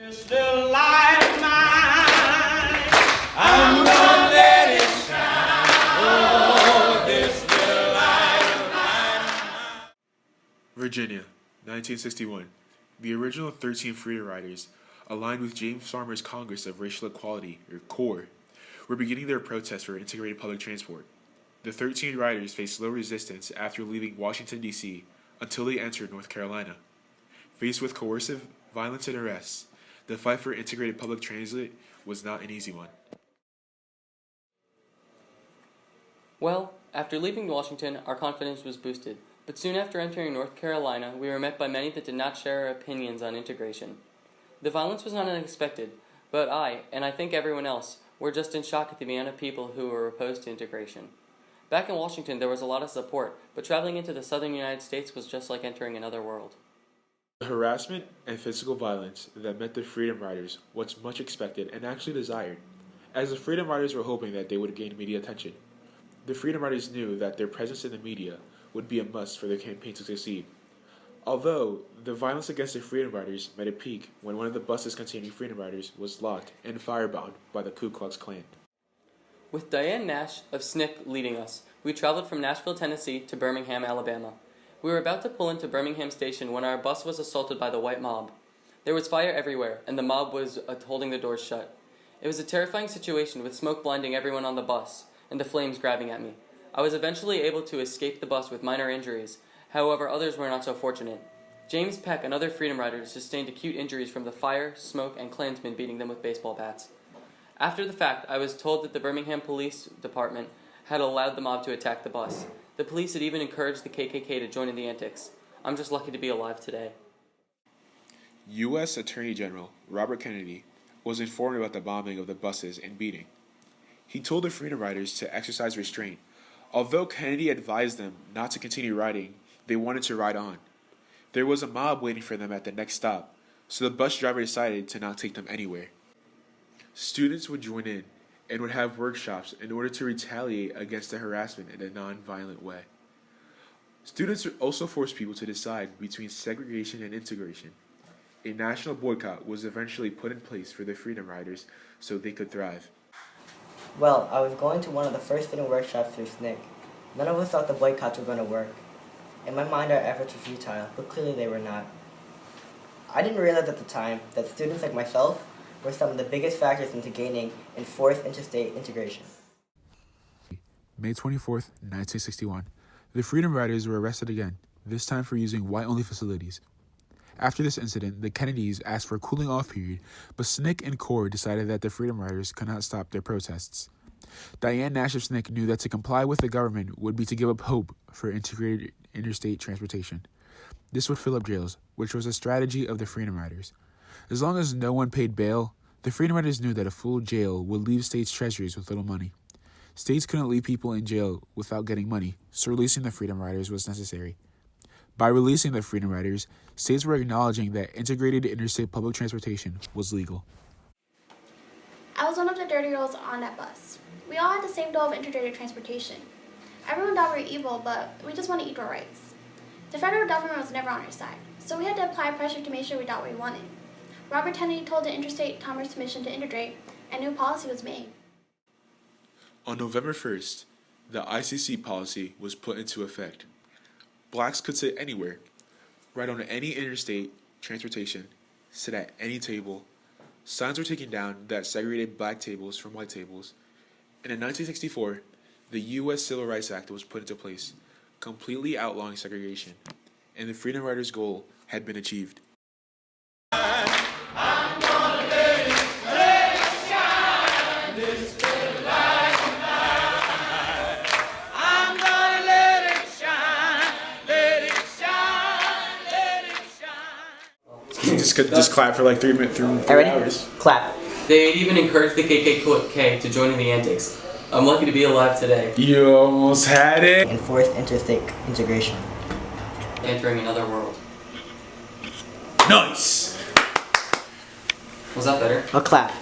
This little light of mine, I'm gonna let it shine. Oh, this little light of mine. Virginia, 1961. The original 13 Freedom Riders, aligned with James Farmer's Congress of Racial Equality, or CORE, were beginning their protest for integrated public transport. The 13 riders faced low resistance after leaving Washington, D.C., until they entered North Carolina. Faced with coercive violence and arrests, the fight for integrated public transit was not an easy one. Well, after leaving Washington, our confidence was boosted, but soon after entering North Carolina, we were met by many that did not share our opinions on integration. The violence was not unexpected, but I, and I think everyone else, were just in shock at the amount of people who were opposed to integration. Back in Washington, there was a lot of support, but traveling into the southern United States was just like entering another world. The harassment and physical violence that met the Freedom Riders was much expected and actually desired, as the Freedom Riders were hoping that they would gain media attention. The Freedom Riders knew that their presence in the media would be a must for their campaign to succeed. Although, the violence against the Freedom Riders met a peak when one of the buses containing Freedom Riders was locked and firebound by the Ku Klux Klan. With Diane Nash of SNCC leading us, we traveled from Nashville, Tennessee to Birmingham, Alabama. We were about to pull into Birmingham Station when our bus was assaulted by the white mob. There was fire everywhere, and the mob was holding the doors shut. It was a terrifying situation with smoke blinding everyone on the bus, and the flames grabbing at me. I was eventually able to escape the bus with minor injuries. However, others were not so fortunate. James Peck and other Freedom Riders sustained acute injuries from the fire, smoke, and Klansmen beating them with baseball bats. After the fact, I was told that the Birmingham Police Department had allowed the mob to attack the bus. The police had even encouraged the KKK to join in the antics. I'm just lucky to be alive today. U.S. Attorney General Robert Kennedy was informed about the bombing of the buses and beating. He told the Freedom Riders to exercise restraint. Although Kennedy advised them not to continue riding, they wanted to ride on. There was a mob waiting for them at the next stop, so the bus driver decided to not take them anywhere. Students would join in and would have workshops in order to retaliate against the harassment in a non-violent way. Students would also force people to decide between segregation and integration. A national boycott was eventually put in place for the Freedom Riders so they could thrive. Well, I was going to one of the first fitting workshops through SNCC. None of us thought the boycotts were going to work. In my mind, our efforts were futile, but clearly they were not. I didn't realize at the time that students like myself were some of the biggest factors into gaining enforced interstate integration. May 24th, 1961. The Freedom Riders were arrested again, this time for using white-only facilities. After this incident, the Kennedys asked for a cooling-off period, but SNCC and CORE decided that the Freedom Riders could not stop their protests. Diane Nash of SNCC knew that to comply with the government would be to give up hope for integrated interstate transportation. This would fill up jails, which was a strategy of the Freedom Riders. As long as no one paid bail, the Freedom Riders knew that a full jail would leave states' treasuries with little money. States couldn't leave people in jail without getting money, so releasing the Freedom Riders was necessary. By releasing the Freedom Riders, states were acknowledging that integrated interstate public transportation was legal. I was one of the dirty girls on that bus. We all had the same goal of integrated transportation. Everyone thought we were evil, but we just want to equal rights. The federal government was never on our side, so we had to apply pressure to make sure we got what we wanted. Robert Kennedy told the Interstate Commerce Commission to integrate, and new policy was made. On November 1st, the ICC policy was put into effect. Blacks could sit anywhere, ride on any interstate transportation, sit at any table. Signs were taken down that segregated black tables from white tables. And in 1964, the U.S. Civil Rights Act was put into place, completely outlawing segregation, and the Freedom Riders' goal had been achieved. Just clap for like 3 minutes, 3 hours. Clap. They even encouraged the KKK to join in the antics. I'm lucky to be alive today. You almost had it. Enforced interstate integration. Entering another world. Nice. Was that better? A clap.